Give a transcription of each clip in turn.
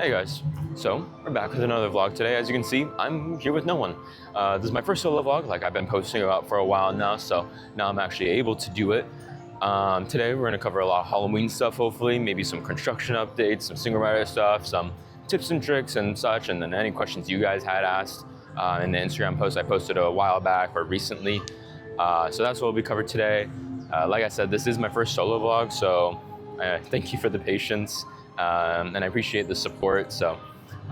Hey guys, so we're back with another vlog today. As you can see, I'm here with no one. This is my first solo vlog, like I've been posting about for a while now, so now I'm actually able to do it. Today we're gonna cover a lot of Halloween stuff, hopefully, maybe some construction updates, some single rider stuff, some tips and tricks and such, and then any questions you guys had asked in the Instagram post I posted a while back or recently. So that's what will be covered today. Like I said, this is my first solo vlog, so thank you for the patience. And I appreciate the support. So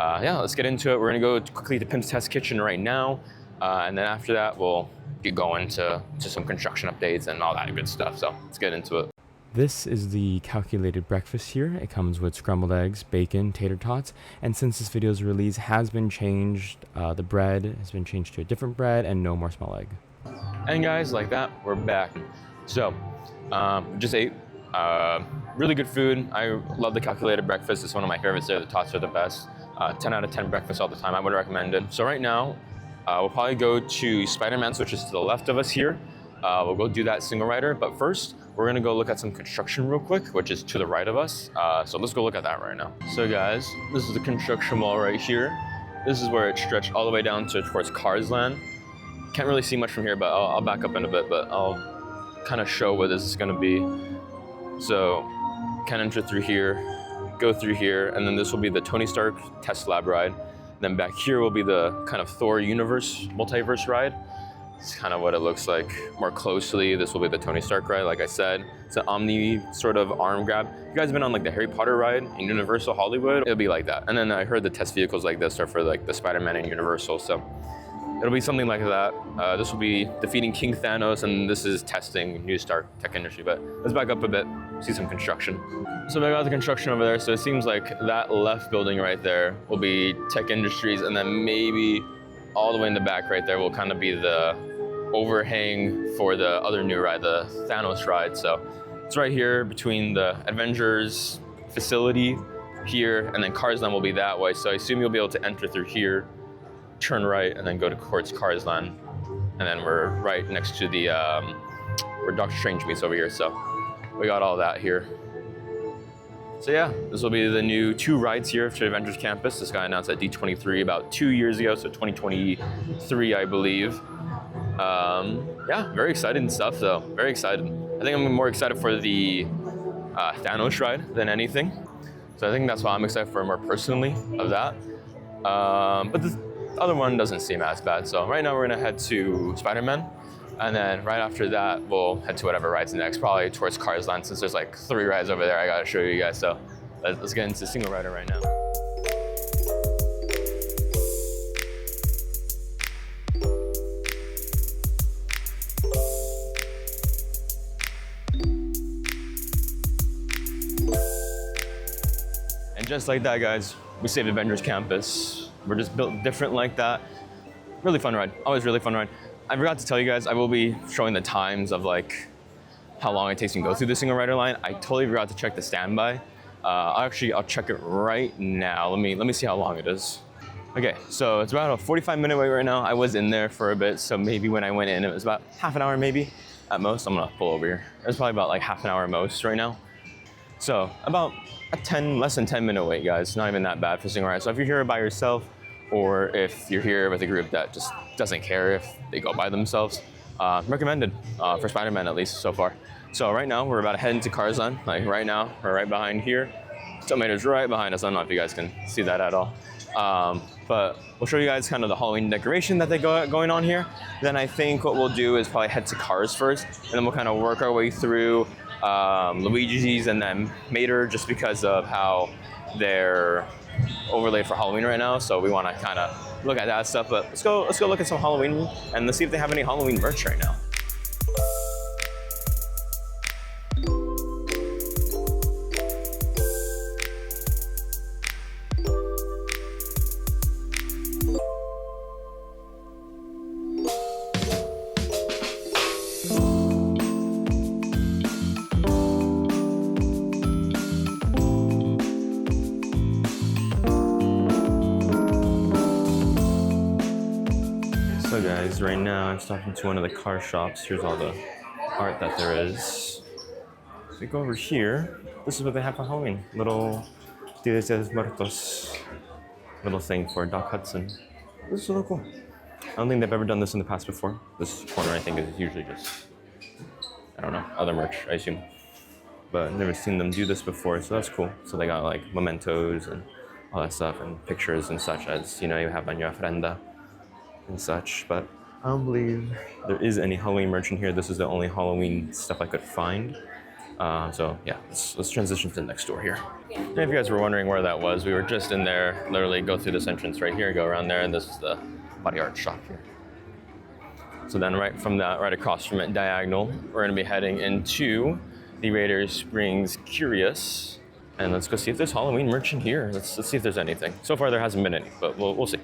yeah, let's get into it. We're gonna go quickly to Pim's Test Kitchen right now. And then after that, we'll get going to some construction updates and all that good stuff. So let's get into it. This is the calculated breakfast here. It comes with scrambled eggs, bacon, tater tots. And since this video's release has been changed, the bread has been changed to a different bread and no more small egg. And guys, like that, we're back. So just ate. Really good food. I love the calculated breakfast. It's one of my favorites there. The tots are the best. 10 out of 10 breakfast all the time. I would recommend it. So right now, we'll probably go to Spider-Man's, which is to the left of us here. We'll go do that single rider. But first, we're gonna go look at some construction real quick, which is to the right of us. So let's go look at that right now. So guys, this is the construction wall right here. This is where it stretched all the way down towards Cars Land. Can't really see much from here, but I'll back up in a bit, but I'll kind of show where this is gonna be. So can enter through here, go through here, and then this will be the Tony Stark test lab ride. Then back here will be the kind of Thor universe, multiverse ride. It's kind of what it looks like more closely. This will be the Tony Stark ride, like I said. It's an Omni sort of arm grab. You guys been on like the Harry Potter ride in Universal Hollywood? It'll be like that. And then I heard the test vehicles like this are for like the Spider-Man and Universal, so it'll be something like that. This will be defeating King Thanos, and this is testing New Stark Tech Industry. But let's back up a bit, see some construction. So I got the construction over there. So it seems like that left building right there will be Tech Industries, and then maybe all the way in the back right there will kind of be the overhang for the other new ride, the Thanos ride. So it's right here between the Avengers facility here, and then Cars Land will be that way. So I assume you'll be able to enter through here, turn right, and then go towards Cars Land, and then we're right next to the where Doctor Strange meets over here. So we got all that here. So yeah, this will be the new 2 rides here to Avengers Campus. This got announced at D23 about 2 years ago, so 2023, I believe. Yeah, very exciting stuff though. Very excited. I think I'm more excited for the Thanos ride than anything. So I think that's why I'm excited for more personally of that. But the other one doesn't seem as bad. So right now we're gonna head to Spider-Man, and then right after that we'll head to whatever rides next, probably towards Cars Land, since there's like 3 rides over there I gotta show you guys. So let's get into single rider right now. And just like that, guys, we saved Avengers Campus. We're just built different like that. Really fun ride, always really fun ride. I forgot to tell you guys, I will be showing the times of like how long it takes to go through the single rider line. I totally forgot to check the standby. I'll check it right now. Let me see how long it is. Okay, so it's about a 45-minute wait right now. I was in there for a bit, so maybe when I went in, it was about half an hour maybe at most. I'm gonna pull over here. It's probably about like half an hour at most right now. So about a less than 10-minute wait, guys. Not even that bad for single ride. So if you're here by yourself, or if you're here with a group that just doesn't care if they go by themselves, recommended for Spider-Man at least so far. So right now we're about to head into Cars Land. Like right now, we're right behind here. Tomato's right behind us. I don't know if you guys can see that at all. But we'll show you guys kind of the Halloween decoration that they going on here. Then I think what we'll do is probably head to Cars first, and then we'll kind of work our way through Luigi's and then Mater, just because of how they're overlaid for Halloween right now. So we want to kind of look at that stuff. But let's go look at some Halloween, and let's see if they have any Halloween merch right now. So guys, right now I'm stopping to one of the car shops. Here's all the art that there is. So we go over here. This is what they have for Halloween. Little Dia de Muertos little thing for Doc Hudson. This is a little cool. I don't think they've ever done this in the past before. This corner, I think, is usually just, I don't know, other merch, I assume. But I've never seen them do this before, so that's cool. So they got like mementos and all that stuff and pictures and such as, you know, you have on your ofrenda and such. But I don't believe there is any Halloween merch in here. This is the only Halloween stuff I could find. So yeah, let's transition to the next door here. And if you guys were wondering where that was, we were just in there, literally go through this entrance right here, go around there, and this is the body art shop here. So then right from that, right across from it, diagonal, we're gonna be heading into the Radiator Springs Curious. And let's go see if there's Halloween merch in here. Let's see if there's anything. So far there hasn't been any, but we'll see.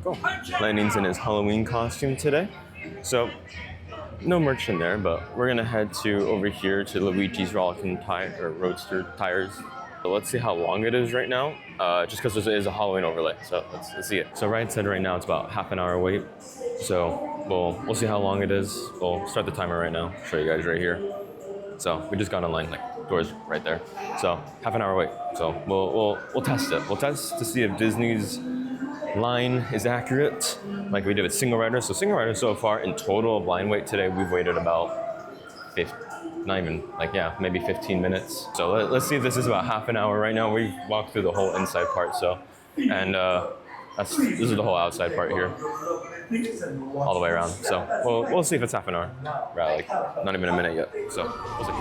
Cool. Landon's in his Halloween costume today. So no merch in there, but we're gonna head to over here to Luigi's Rollickin' Roadster Tires. So let's see how long it is right now, just because there is a Halloween overlay. So let's see it. So Ryan said right now it's about half an hour wait. So we'll see how long it is. We'll start the timer right now. Show you guys right here. So we just got online, like doors right there. So half an hour wait. So we'll test it. We'll test to see if Disney's line is accurate, like we did with Single Rider. So Single Rider so far in total blind wait today, we've waited about 50, not even like, yeah, maybe 15 minutes. So let's see if this is about half an hour. Right now we walked through the whole inside part. So, and this is the whole outside part here, all the way around. So we'll see if it's half an hour. Right, like not even a minute yet. So we'll see.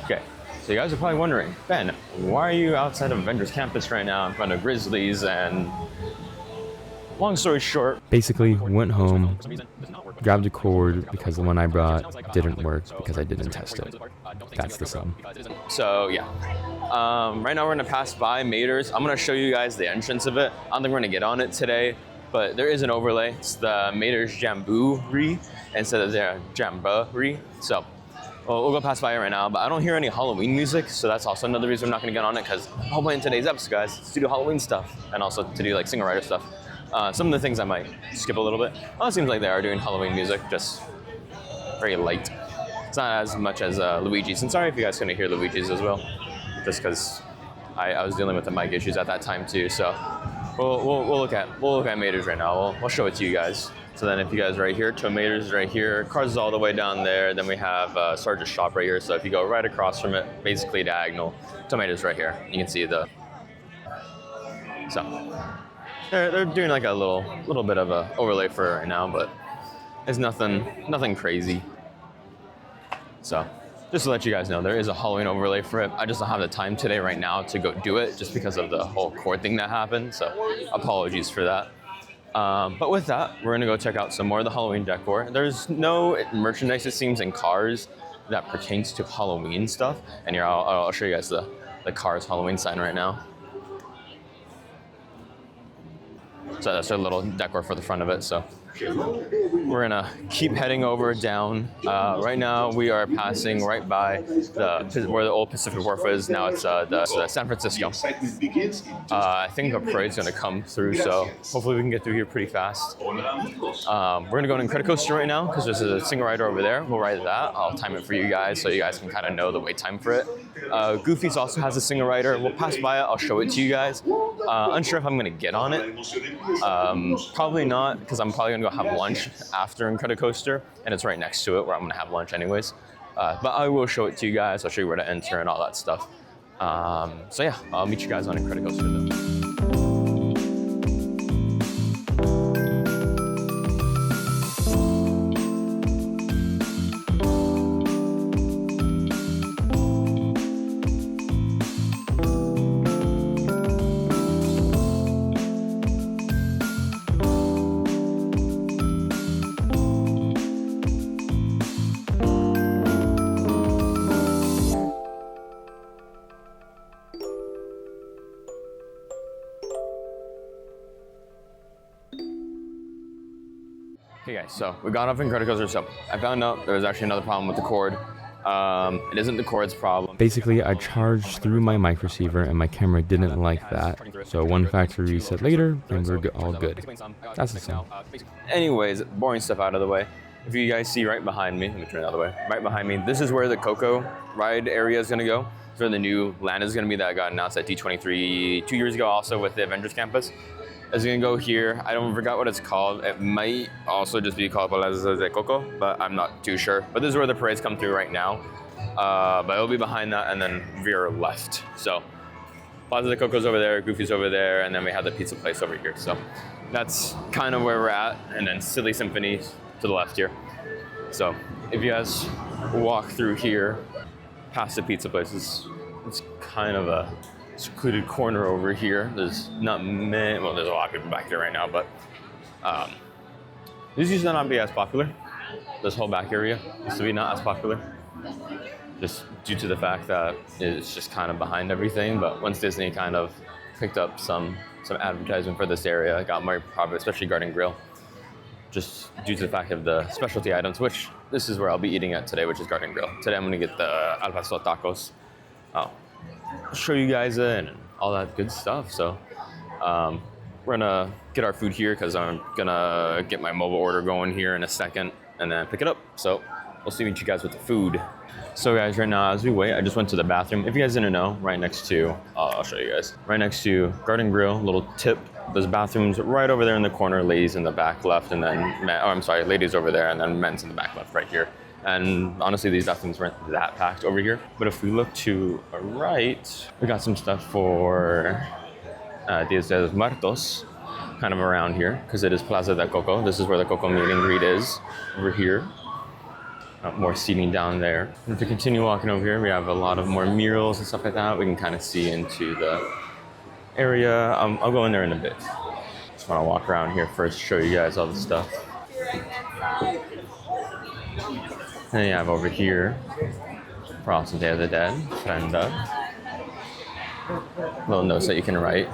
Okay, so you guys are probably wondering, Ben, why are you outside of Avengers Campus right now in front of Grizzlies? And long story short, basically went home, grabbed a cord because the one I brought didn't work because I didn't test it. That's the sum. So yeah, right now we're gonna pass by Mater's. I'm gonna show you guys the entrance of it. I don't think we're gonna get on it today, but there is an overlay. It's the Mater's Jamboree instead of their Jamboree. So we'll go pass by it right now, but I don't hear any Halloween music, so that's also another reason I'm not gonna get on it, because the whole point in today's episode, guys, is to do Halloween stuff and also to do like Single Rider stuff. Some of the things I might skip a little bit. Well, it seems like they are doing Halloween music, just very light. It's not as much as Luigi's. And sorry if you guys couldn't hear Luigi's as well, just because I was dealing with the mic issues at that time too. So we'll look at Mater's right now. We'll show it to you guys. So then if you guys right here, Tomators right here, Cars is all the way down there. Then we have Sarge's shop right here. So if you go right across from it, basically diagonal, Tomators right here. You can see the. So. They're doing like a little bit of a overlay for it right now, but it's nothing crazy. So just to let you guys know, there is a Halloween overlay for it. I just don't have the time today right now to go do it just because of the whole cord thing that happened. So apologies for that. But with that, we're gonna go check out some more of the Halloween decor. There's no merchandise, it seems, in Cars that pertains to Halloween stuff. And here, I'll show you guys the Cars Halloween sign right now. So that's our little decor for the front of it. So we're gonna keep heading over down. Right now we are passing right by where the old Pacific Wharf is. Now it's the San Francisco. I think a parade's gonna come through, so hopefully we can get through here pretty fast. We're gonna go to Incredicoaster right now because there's a Single Rider over there. We'll ride that. I'll time it for you guys so you guys can kind of know the wait time for it. Goofy's also has a Single Rider. We'll pass by it. I'll show it to you guys. Unsure if I'm gonna get on it. Probably not, because I'm probably gonna go have lunch after Incredicoaster, and it's right next to it where I'm gonna have lunch anyways. But I will show it to you guys. I'll show you where to enter and all that stuff. So yeah, I'll meet you guys on Incredicoaster though. Hey guys, so we got off Incredicoaster. So I found out there was actually another problem with the cord. It isn't the cord's problem. Basically, I charged through my mic receiver and my camera didn't like that. So one factory reset later and we're all good. That's the same. Anyways, boring stuff out of the way. If you guys see right behind me, let me turn it the other way. Right behind me, this is where the Coco ride area is gonna go. It's where the new land is gonna be that got announced at D23 2 years ago, also with the Avengers Campus. It's gonna go here. I don't forgot what it's called. It might also just be called Plaza de Coco, but I'm not too sure. But this is where the parades come through right now. But it'll be behind that and then veer left. So Plaza de Coco's over there, Goofy's over there, and then we have the pizza place over here. So that's kind of where we're at. And then Silly Symphony to the left here. So if you guys walk through here, past the pizza places, it's kind of a secluded corner over here. There's not many, well, there's a lot of people back there right now, but this used to not be as popular. This whole back area used to be not as popular, just due to the fact that it's just kind of behind everything. But once Disney kind of picked up some advertisement for this area, it got more popular, especially Garden Grill, just due to the fact of the specialty items, which this is where I'll be eating at today, which is Garden Grill. Today I'm gonna get the al pastor tacos. I'll show you guys it and all that good stuff. So we're gonna get our food here because I'm gonna get my mobile order going here in a second and then pick it up. So we'll see you guys with the food. So guys, right now as we wait, I just went to the bathroom. If you guys didn't know, right next to, I'll show you guys. Right next to Garden Grill, little tip. There's bathrooms right over there in the corner, ladies in the back left, and then, ladies over there, and then men's in the back left right here. And honestly, these bathrooms weren't that packed over here. But if we look to our right, we got some stuff for Dias de los Muertos, kind of around here, because it is Plaza de Coco. This is where the Coco meet and greet is, over here. More seating down there. And if we continue walking over here, we have a lot of more murals and stuff like that. We can kind of see into the area. I'll go in there in a bit. Just want to walk around here first, show you guys all the stuff. And then you have over here, for also Day of the Dead, Frenda. Little notes that you can write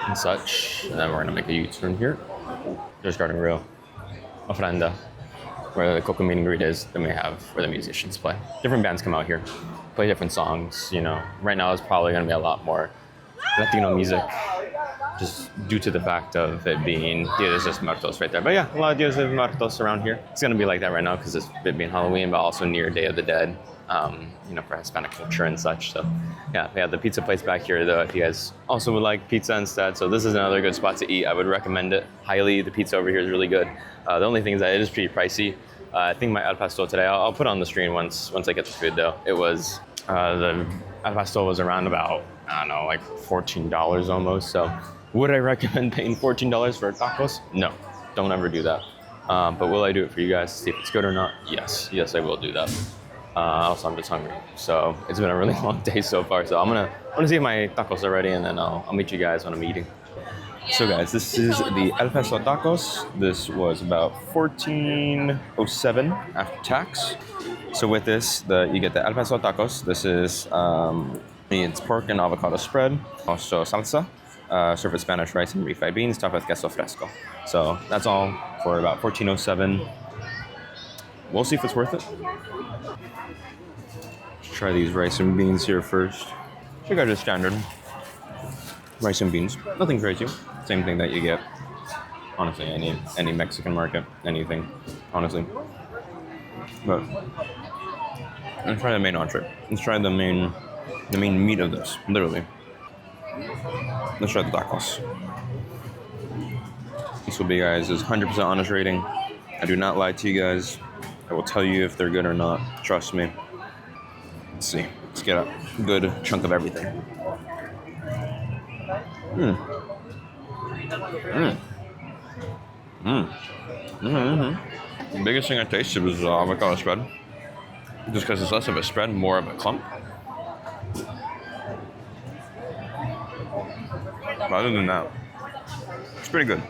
and such. And then we're gonna make a U-turn here. There's Garden Grill, Ofrenda, where the Coco meet and greet is. Then we have where the musicians play. Different bands come out here, play different songs. You know, right now it's probably gonna be a lot more Latino music, just due to the fact of it being Dia de los Muertos right there. But yeah, a lot of Dia de los Muertos around here. It's gonna be like that right now because it's it being Halloween, but also near Day of the Dead, you know, for Hispanic culture and such. So yeah, we have the pizza place back here though, if you guys also would like pizza instead. So this is another good spot to eat. I would recommend it highly. The pizza over here is really good. The only thing is that it is pretty pricey. I think my al pastor today, I'll put on the screen once I get the food though. It was, the al pastor was around about, I don't know, like $14 almost. So would I recommend paying $14 for tacos? No, don't ever do that. But will I do it for you guys to see if it's good or not? Yes, I will do that. Also, I'm just hungry. So it's been a really long day so far. So I'm gonna see if my tacos are ready and then I'll meet you guys when I'm eating. So guys, this is the El Paso tacos. This was about $14.07 after tax. So with this, you get the El Paso tacos. This is it's pork and avocado spread, also salsa, served with Spanish rice and refried beans, topped with queso fresco. So that's all for about $14.07. We'll see if it's worth it. Let's try these rice and beans here first. You guys are standard rice and beans, nothing crazy. Same thing that you get, honestly, any Mexican market, anything, honestly. But let's try the main entree. Let's try the main meat of this, literally. Let's try the tacos. This will be, guys, is 100% honest rating. I do not lie to you guys. I will tell you if they're good or not. Trust me. Let's see. Let's get a good chunk of everything. The biggest thing I tasted was the avocado spread. Just because it's less of a spread, more of a clump. But other than that, it's pretty good.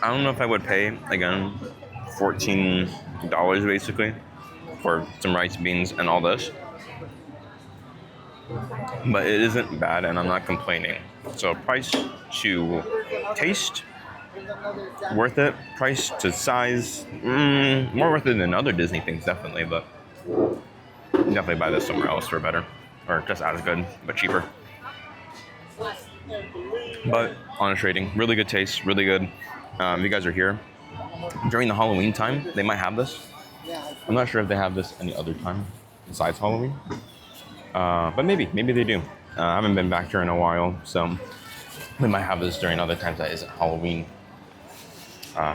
I don't know if I would pay, again, $14 basically for some rice, beans, and all this. But it isn't bad, and I'm not complaining. So price to taste, Worth it, price to size, more worth it than other Disney things, definitely, but definitely buy this somewhere else for better, or just as good, but cheaper. But honest rating, really good taste, really good. If you guys are here during the Halloween time, they might have this. I'm not sure if they have this any other time besides Halloween, but maybe they do. I haven't been back here in a while, so they might have this during other times that isn't Halloween.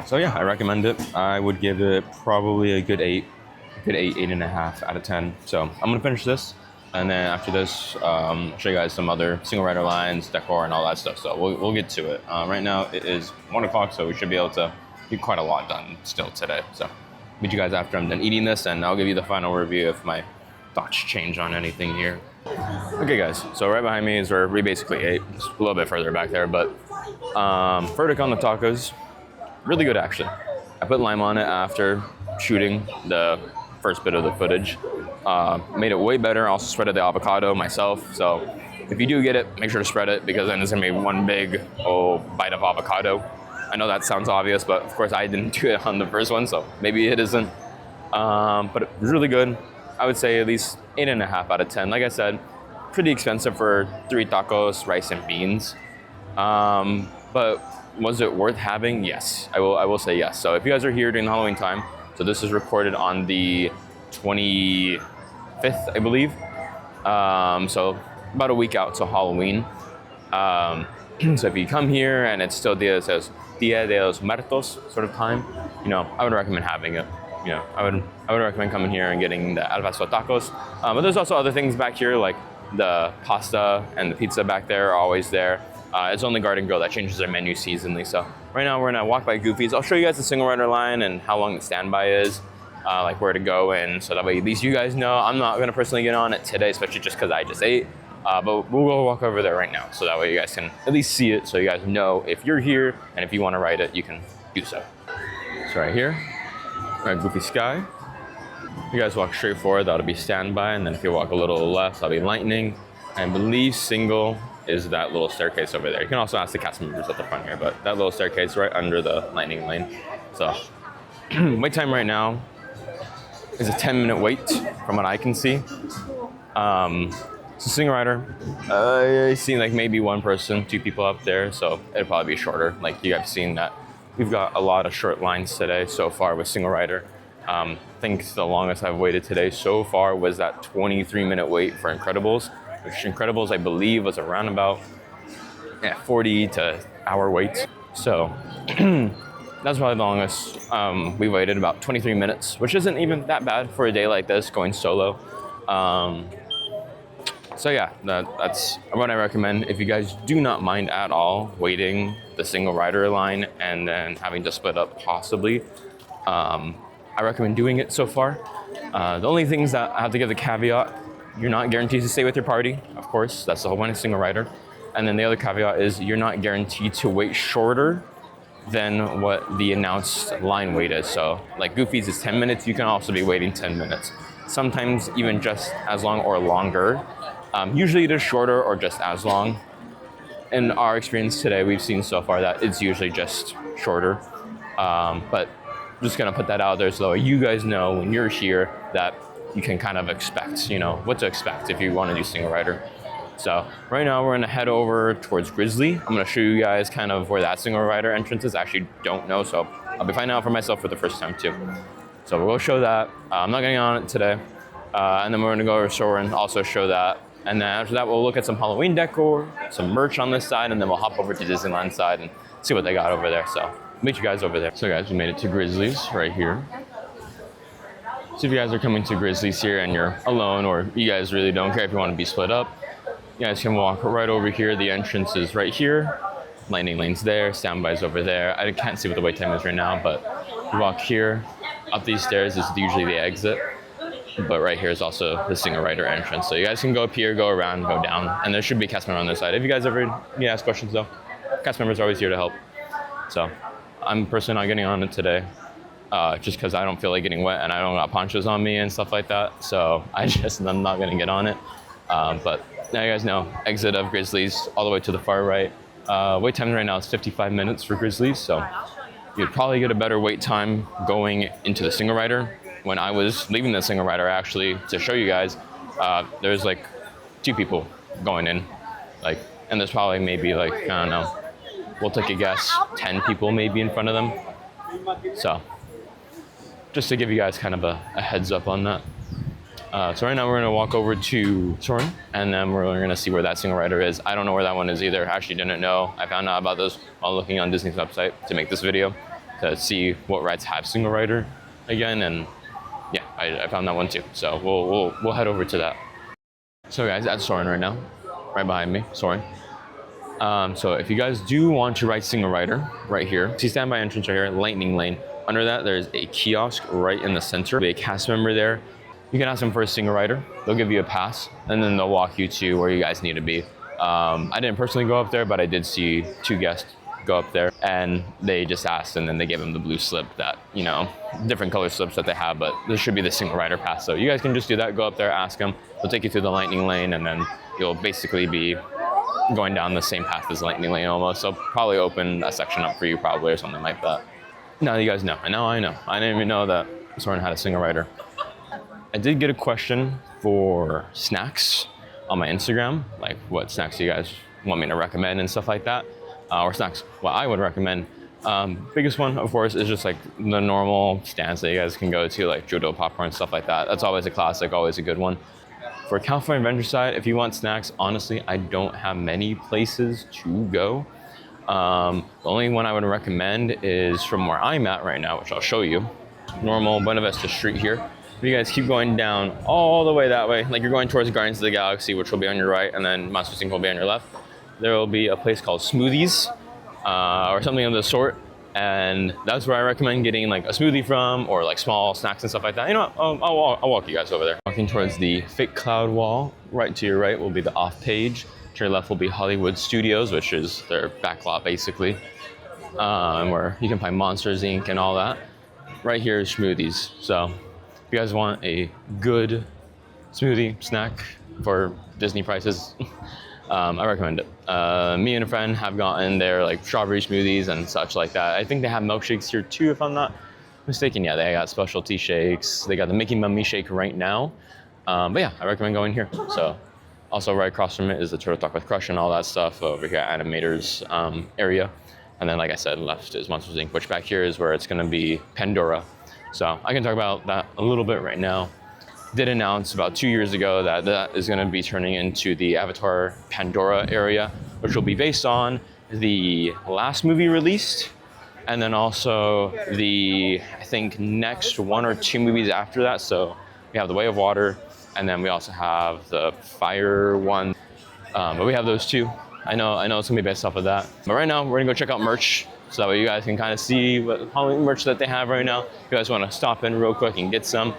So yeah, I recommend it. I would give it probably a good 8.5 out of 10. So I'm gonna finish this, and then after this, show you guys some other single rider lines, decor, and all that stuff. So we'll get to it. Right now it is 1 o'clock, so we should be able to get quite a lot done still today. So meet you guys after I'm done eating this, and I'll give you the final review if my thoughts change on anything here. Okay guys, so right behind me is where we basically ate, just a little bit further back there, but verdict on the tacos, really good actually. I put lime on it after shooting the first bit of the footage. Made it way better. Also spreaded the avocado myself, so if you do get it, make sure to spread it, because then it's gonna be one big bite of avocado. I know that sounds obvious, but of course I didn't do it on the first one, so maybe it isn't. But it was really good. I would say at least 8.5 out of 10. Like I said, pretty expensive for 3 tacos, rice, and beans. But was it worth having? Yes, I will say yes. So if you guys are here during the Halloween time, so this is recorded on the 25th, I believe. So about a week out to Halloween. So if you come here and it's still Dia de los Muertos sort of time, I would recommend having it. I would recommend coming here and getting the al pastor tacos. But there's also other things back here, like the pasta and the pizza back there are always there. It's only Garden Grill that changes their menu seasonally. So right now we're gonna walk by Goofy's. I'll show you guys the single rider line and how long the standby is, like where to go, and so that way at least you guys know. I'm not gonna personally get on it today, especially just because I just ate. But we'll go walk over there right now, so that way you guys can at least see it, so you guys know if you're here, and if you want to ride it, you can do so. So right here, we're at Goofy Sky. If you guys walk straight forward, that'll be standby, and then if you walk a little left, that'll be lightning. I believe single is that little staircase over there. You can also ask the cast members at the front here, but that little staircase right under the lightning lane. So wait time right now is a 10-minute wait from what I can see. So single rider, I see like maybe 1 person, 2 people up there, so it'll probably be shorter. Like you guys seen that we've got a lot of short lines today so far with single rider. I think the longest I've waited today so far was that 23-minute wait for Incredibles, which Incredibles I believe was around about 40 to hour wait. So that's probably the longest we waited, about 23 minutes, which isn't even that bad for a day like this going solo. So yeah, that's what I recommend. If you guys do not mind at all waiting the single rider line and then having to split up possibly, I recommend doing it so far. The only things that I have to give the caveat, you're not guaranteed to stay with your party, of course. That's the whole point of single rider. And then the other caveat is you're not guaranteed to wait shorter than what the announced line wait is. So like Goofy's is 10 minutes, you can also be waiting 10 minutes. Sometimes even just as long or longer. Usually it is shorter or just as long. In our experience today, we've seen so far that it's usually just shorter. But just gonna put that out there so you guys know when you're here that you can kind of expect, what to expect if you want to do single rider. So right now we're gonna head over towards Grizzly. I'm gonna show you guys kind of where that single rider entrance is. I actually don't know, so I'll be finding out for myself for the first time too. So we'll show that. I'm not getting on it today. And then we're gonna go over store and also show that. And then after that, we'll look at some Halloween decor, some merch on this side, and then we'll hop over to Disneyland side and see what they got over there. So meet you guys over there. So guys, we made it to Grizzly's right here. So if you guys are coming to Grizzly's here and you're alone, or you guys really don't care if you want to be split up, you guys can walk right over here. The entrance is right here. Lightning lane's there, standby's over there. I can't see what the wait time is right now, but you walk here. Up these stairs is usually the exit. But right here is also the single rider entrance. So you guys can go up here, go around, go down, and there should be a cast member on this side. If you guys ever need to ask questions though, cast members are always here to help. So I'm personally not getting on it today, just because I don't feel like getting wet and I don't got ponchos on me and stuff like that. So I'm not gonna get on it. But now you guys know, exit of Grizzly's all the way to the far right. Wait time right now is 55 minutes for Grizzlies, so you'd probably get a better wait time going into the single rider. When I was leaving the single rider, actually, to show you guys, there's like 2 people going in, like, and there's probably maybe like, I don't know, we'll take a guess, 10 people maybe in front of them. So just to give you guys kind of a heads up on that. So right now we're gonna walk over to Soren, and then we're gonna see where that single rider is. I don't know where that one is either. I actually didn't know. I found out about this while looking on Disney's website to make this video, to see what rides have single rider again, and yeah, I found that one too. So we'll head over to that. So guys, at Soren right now, right behind me, Soren. So if you guys do want to ride single rider, right here, see standby entrance right here, lightning lane. Under that, there's a kiosk right in the center. There'll be a cast member there. You can ask them for a single rider. They'll give you a pass, and then they'll walk you to where you guys need to be. I didn't personally go up there, but I did see 2 guests go up there, and they just asked, and then they gave them the blue slip that, you know, different color slips that they have, but this should be the single rider pass. So you guys can just do that, go up there, ask them. They'll take you through the lightning lane, and then you'll basically be going down the same path as lightning lane almost. So probably open a section up for you probably, or something like that. Now you guys know, and now I know. I didn't even know that Soren had a single rider. I did get a question for snacks on my Instagram, like what snacks you guys want me to recommend and stuff like that, or snacks what I would recommend. Biggest one, of course, is just like the normal stands that you guys can go to, like Jodo popcorn, stuff like that. That's always a classic, always a good one. For California Adventure side, if you want snacks, honestly, I don't have many places to go. The only one I would recommend is from where I'm at right now, which I'll show you. Normal Buena Vista Street here. If you guys keep going down all the way that way, like you're going towards Guardians of the Galaxy, which will be on your right, and then Monsters Inc. will be on your left, there will be a place called Smoothies, or something of the sort, and that's where I recommend getting like a smoothie from, or like small snacks and stuff like that. You know what, I'll walk you guys over there. Walking towards the fake cloud wall, right to your right will be the off page, to your left will be Hollywood Studios, which is their back lot basically, where you can find Monsters Inc. and all that. Right here is Smoothies, so if you guys want a good smoothie snack for Disney prices, I recommend it. Me and a friend have gotten their like strawberry smoothies and such like that. I think they have milkshakes here too, if I'm not mistaken. Yeah, they got specialty shakes. They got the Mickey Mummy shake right now. But yeah, I recommend going here. So also right across from it is the Turtle Talk with Crush and all that stuff over here at Animator's area. And then like I said, left is Monsters Inc., which back here is where it's gonna be Pandora. So I can talk about that a little bit right now. Did announce about 2 years ago that that is going to be turning into the Avatar Pandora area, which will be based on the last movie released, and then also the, I think, next 1 or 2 movies after that. So we have The Way of Water, and then we also have the Fire one. But we have those 2. I know it's going to be based off of that. But right now, we're going to go check out merch, so that way you guys can kind of see what Halloween merch that they have right now. If you guys want to stop in real quick and get some.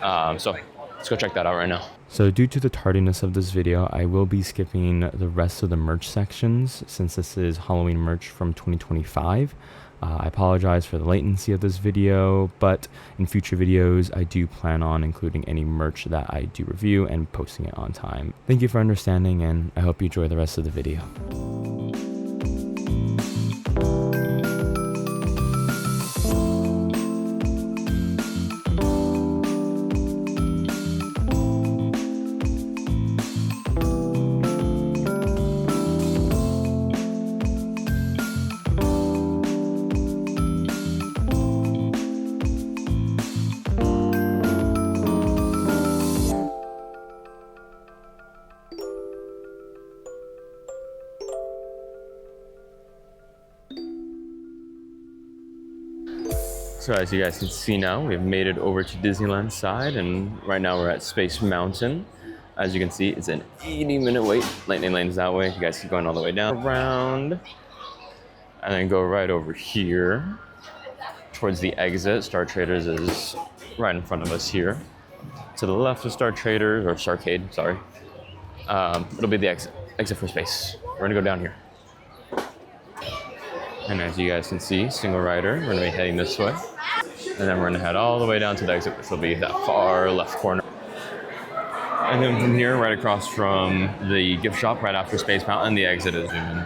So let's go check that out right now. So due to the tardiness of this video, I will be skipping the rest of the merch sections since this is Halloween merch from 2025. I apologize for the latency of this video, but in future videos, I do plan on including any merch that I do review and posting it on time. Thank you for understanding, and I hope you enjoy the rest of the video. So as you guys can see now, we've made it over to Disneyland side, and right now we're at Space Mountain. As you can see, it's an 80-minute wait. Lightning lane's that way. You guys keep going all the way down, around, and then go right over here towards the exit. Star Traders is right in front of us here. To the left of Star Traders, or Starcade, sorry. It'll be the exit for Space. We're gonna go down here. And as you guys can see, single rider, we're gonna be heading this way. And then we're gonna head all the way down to the exit, which will be that far left corner. And then from here, right across from the gift shop, right after Space Mountain, the exit is in.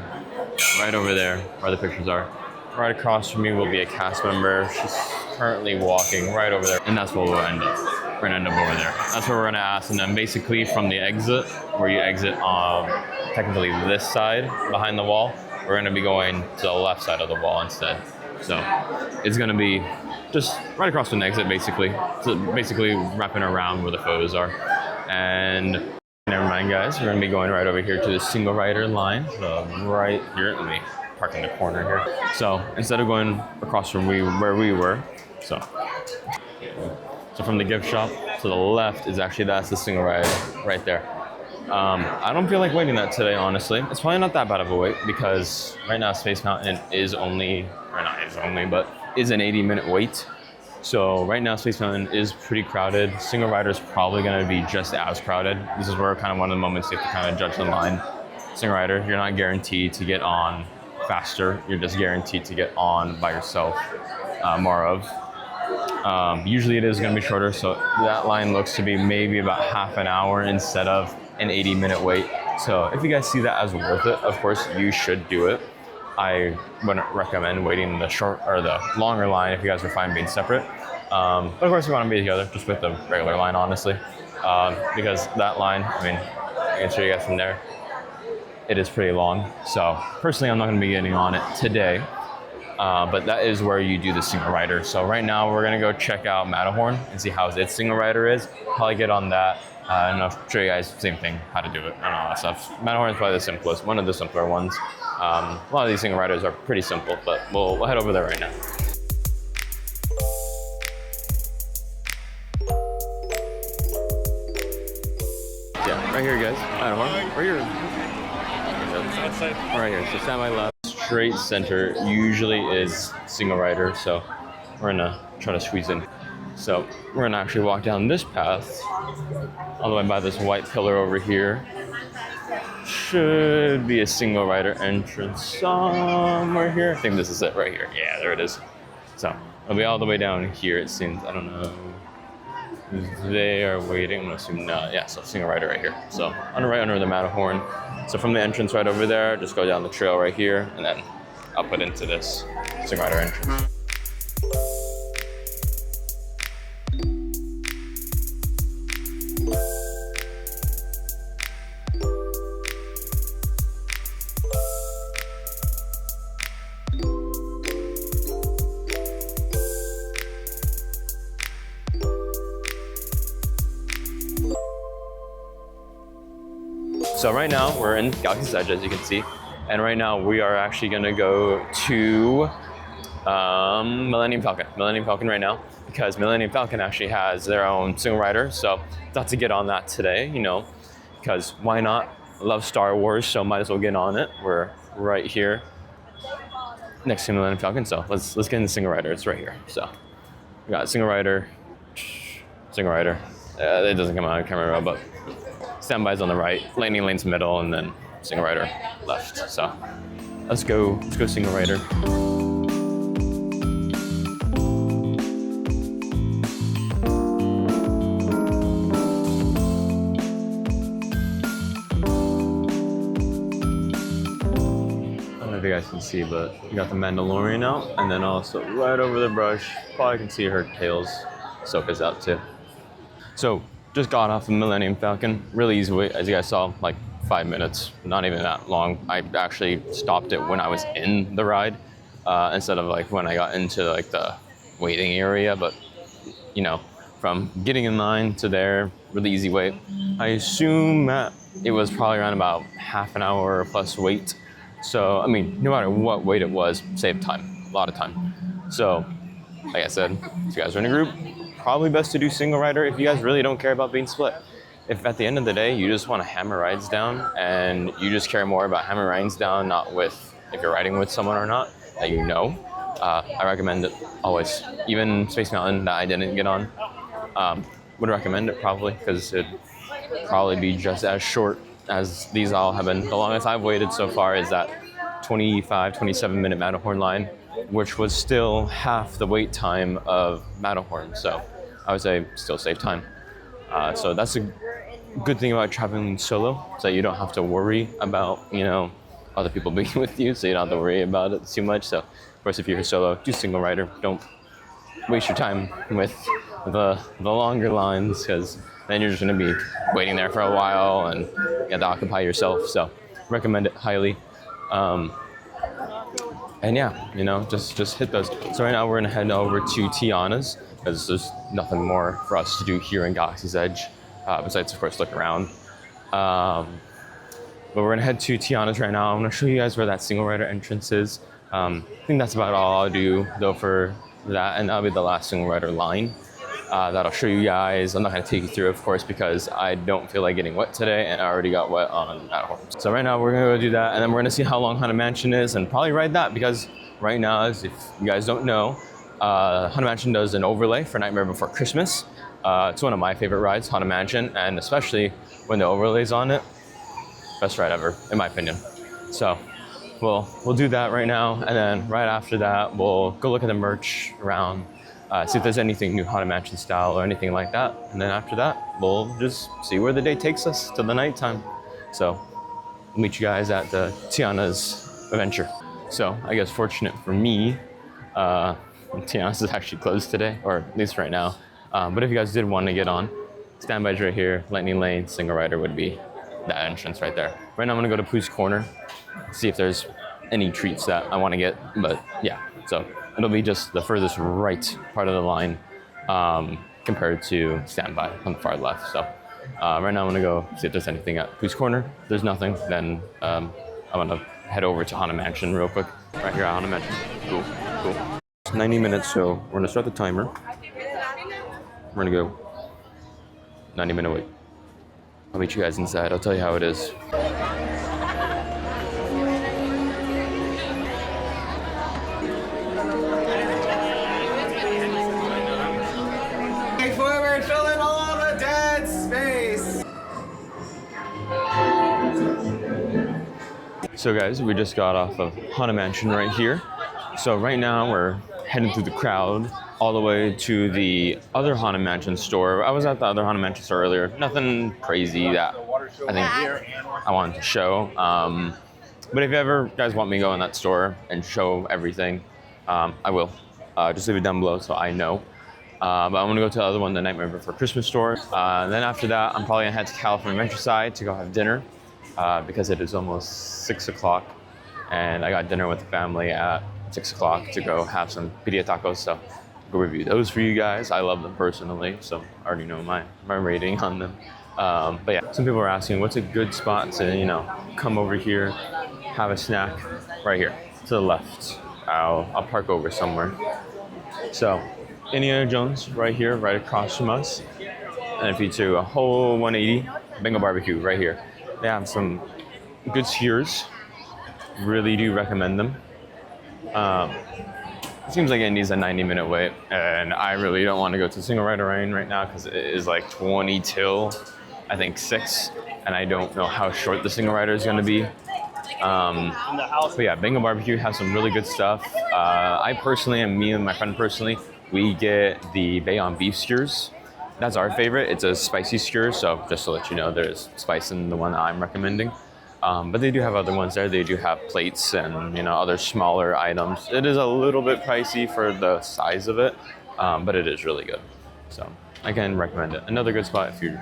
Yeah, right over there where the pictures are. Right across from me will be a cast member. She's currently walking right over there, and that's where we'll end up. We're gonna end up over there. That's where we're gonna ask, and then basically from the exit, where you exit technically this side behind the wall, we're gonna be going to the left side of the wall instead. So it's gonna be just right across from the exit, basically. So basically wrapping around where the photos are. And never mind, guys. We're gonna be going right over here to the single rider line. So right here, let me park in the corner here. So instead of going across from where we were, so from the gift shop to the left is actually that's the single rider right there. I don't feel like waiting that today, honestly. It's probably not that bad of a wait because right now Space Mountain is only, or not is only, but is an 80-minute wait. So right now Space Mountain is pretty crowded. Single rider is probably going to be just as crowded. This is where kind of one of the moments you have to kind of judge the line. Single rider, you're not guaranteed to get on faster. You're just guaranteed to get on by yourself more of. Usually it is going to be shorter, so that line looks to be maybe about half an hour instead of an 80-minute wait. So if you guys see that as worth it, of course you should do it. I wouldn't recommend waiting the short or the longer line if you guys are fine being separate. But of course you want to be together, just with the regular line, honestly. Because that line, I mean, I can show you guys from there, it is pretty long. So personally, I'm not going to be getting on it today. But that is where you do the single rider. So right now we're going to go check out Matterhorn and see how its single rider is. Probably get on that. And I'll show you guys the same thing, how to do it and all that stuff. Matterhorn is probably the simplest, one of the simpler ones. A lot of these single riders are pretty simple, but we'll head over there right now. Yeah, right here, guys. Matterhorn. Right here. Right here. So stand by left. Straight center usually is single rider, so we're gonna try to squeeze in. So we're gonna actually walk down this path all the way by this white pillar over here. Should be a single rider entrance somewhere here. I think this is it right here. Yeah, there it is. So it'll be all the way down here, it seems. I don't know. They are waiting. I'm gonna assume not. Yeah, so single rider right here. So right under the Matterhorn. So from the entrance right over there, just go down the trail right here, and then up it into this single rider entrance. So right now we're in Galaxy's Edge, as you can see, and right now we are actually going to go to Millennium Falcon right now, because Millennium Falcon actually has their own single rider. So thought to get on that today, you know, because why not? I love Star Wars, so might as well get on it. We're right here next to Millennium Falcon, so let's get in the single rider. It's right here. So we got single rider. It doesn't come out on camera, but standby's on the right, landing lane's middle, and then single rider left. So let's go single rider. I don't know if you guys can see, but you got the Mandalorian out, and then also right over the brush, probably can see her tails. Ahsoka's out too. So just got off the Millennium Falcon, really easy wait, as you guys saw, like 5 minutes, not even that long. I actually stopped it when I was in the ride, instead of like when I got into like the waiting area. But you know, from getting in line to there, really easy wait. I assume that it was probably around about half an hour plus wait. So I mean, no matter what wait it was, saved time, a lot of time. So like I said, if you guys are in a group, probably best to do single rider if you guys really don't care about being split. If at the end of the day you just want to hammer rides down and you just care more about hammer rides down, not with if you're riding with someone or not that you know, I recommend it always. Even Space Mountain that I didn't get on, would recommend it probably, because it'd probably be just as short as these all have been. The longest I've waited so far is that 27 minute Matterhorn line, which was still half the wait time of Matterhorn. So I would say still save time. So that's a good thing about traveling solo, so you don't have to worry about, you know, other people being with you, so you don't have to worry about it too much. So, of course, if you're solo, do single rider. Don't waste your time with the longer lines, because then you're just going to be waiting there for a while and you have to occupy yourself. So, recommend it highly. And yeah, you know, just hit those. So right now we're gonna head over to Tiana's because there's nothing more for us to do here in Galaxy's Edge, besides of course look around. But we're gonna head to Tiana's right now. I'm gonna show you guys where that single rider entrance is. I think that's about all I'll do though for that, and that'll be the last single rider line. That I'll show you guys. I'm not gonna take you through, of course, because I don't feel like getting wet today, and I already got wet on at home. So right now we're gonna go do that, and then we're gonna see how long Haunted Mansion is, and probably ride that, because right now, as if you guys don't know, Haunted Mansion does an overlay for Nightmare Before Christmas. It's one of my favorite rides, Haunted Mansion, and especially when the overlay's on it, best ride ever, in my opinion. So we'll do that right now, and then right after that, we'll go look at the merch around. See if there's anything new Haunted Mansion style or anything like that. And then after that, we'll just see where the day takes us till the nighttime. So I'll meet you guys at the Tiana's adventure. So I guess fortunate for me, Tiana's is actually closed today, or at least right now. But if you guys did want to get on, standby's right here, Lightning Lane, single rider would be that entrance right there. Right now I'm gonna go to Pooh's Corner, see if there's any treats that I want to get, but yeah, so it'll be just the furthest right part of the line compared to standby on the far left. So right now I'm gonna go see if there's anything at Pooh's Corner. If there's nothing, then I'm gonna head over to Haunted Mansion real quick. Right here at Haunted Mansion. Cool. It's 90 minutes, so we're gonna start the timer. We're gonna go 90-minute wait. I'll meet you guys inside. I'll tell you how it is. Forward, fill in all the dead space. So guys, we just got off of Haunted Mansion right here. So right now we're heading through the crowd all the way to the other Haunted Mansion store. I was at the other Haunted Mansion store earlier. Nothing crazy that I think I wanted to show. But if you ever guys want me to go in that store and show everything, I will. Just leave it down below so I know. But I'm gonna go to the other one, the Nightmare Before Christmas store. Then after that, I'm probably gonna head to California Adventureside to go have dinner because it is almost 6 o'clock, and I got dinner with the family at 6 o'clock to go have some birria tacos. So I'll go review those for you guys. I love them personally, so I already know my rating on them. But yeah, some people are asking, what's a good spot to come over here, have a snack? Right here to the left. I'll park over somewhere. So Indiana Jones right here, right across from us. And if you do a whole 180, Bengal Barbecue right here. They have some good skewers. Really do recommend them. It seems like it needs a 90-minute wait, and I really don't want to go to single rider lane right now because it is like 20 till I think 6, and I don't know how short the single rider is going to be. But yeah, Bengal Barbecue has some really good stuff. I personally, and me and my friend personally, we get the Bayonne beef skewers. That's our favorite. It's a spicy skewer, so just to let you know, there's spice in the one that I'm recommending. But they do have other ones there. They do have plates and other smaller items. It is a little bit pricey for the size of it, but it is really good. So I can recommend it. Another good spot if you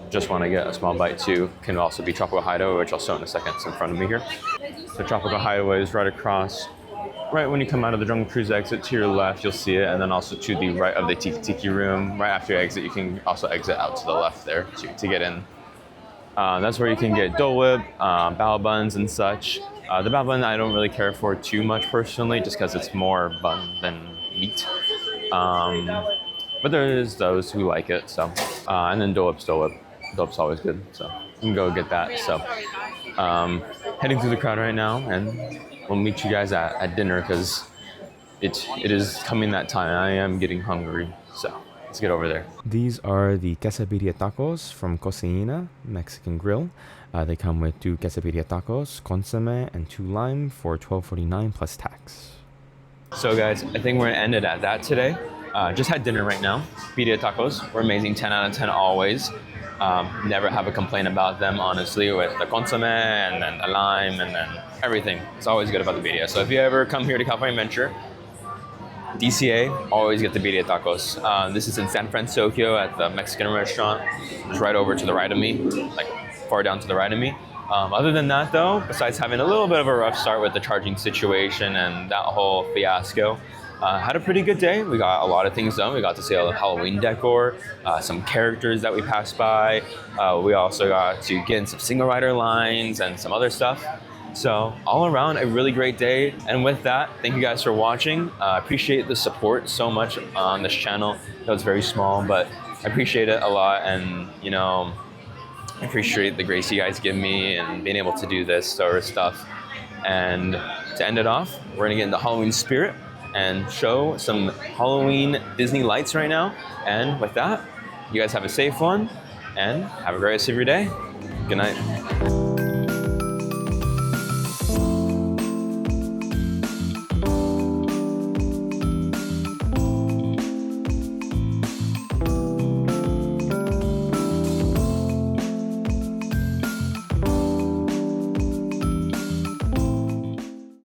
just want to get a small bite too can also be Tropical Hideaway, which I'll show in a second. It's in front of me here. The Tropical Hideaway is right across. Right when you come out of the Jungle Cruise exit, to your left, you'll see it, and then also to the right of the Tiki Tiki room. Right after you exit, you can also exit out to the left there to get in. That's where you can get Dole Whip, bao buns, and such. The bao bun I don't really care for too much personally, just because it's more bun than meat. But there is those who like it. So, and then Dole Whip's Dole Whip. Dole Whip's always good, so you can go get that. So, heading through the crowd right now, and we'll meet you guys at dinner because it is coming that time. I am getting hungry, so let's get over there. These are the quesadilla tacos from Cocina Mexican Grill. They come with 2 quesadilla tacos, consomme, and 2 lime for $12.49 plus tax. So guys, I think we're gonna end it at that today. Just had dinner right now. Birria tacos were amazing, 10 out of 10 always. Never have a complaint about them, honestly, with the consomme and then the lime and then everything. It's always good about the birria. So if you ever come here to California Adventure, DCA, always get the birria tacos. This is in San Francisco at the Mexican restaurant. It's right over to the right of me, like far down to the right of me. Other than that though, besides having a little bit of a rough start with the charging situation and that whole fiasco, had a pretty good day. We got a lot of things done. We got to see a Halloween decor, some characters that we passed by. We also got to get in some single rider lines and some other stuff. So all around, a really great day. And with that, thank you guys for watching. I appreciate the support so much on this channel. I know it's very small, but I appreciate it a lot. And you know, I appreciate the grace you guys give me and being able to do this sort of stuff. And to end it off, we're gonna get into Halloween spirit and show some Halloween Disney lights right now. And with that, you guys have a safe one and have a great rest of your day. Good night.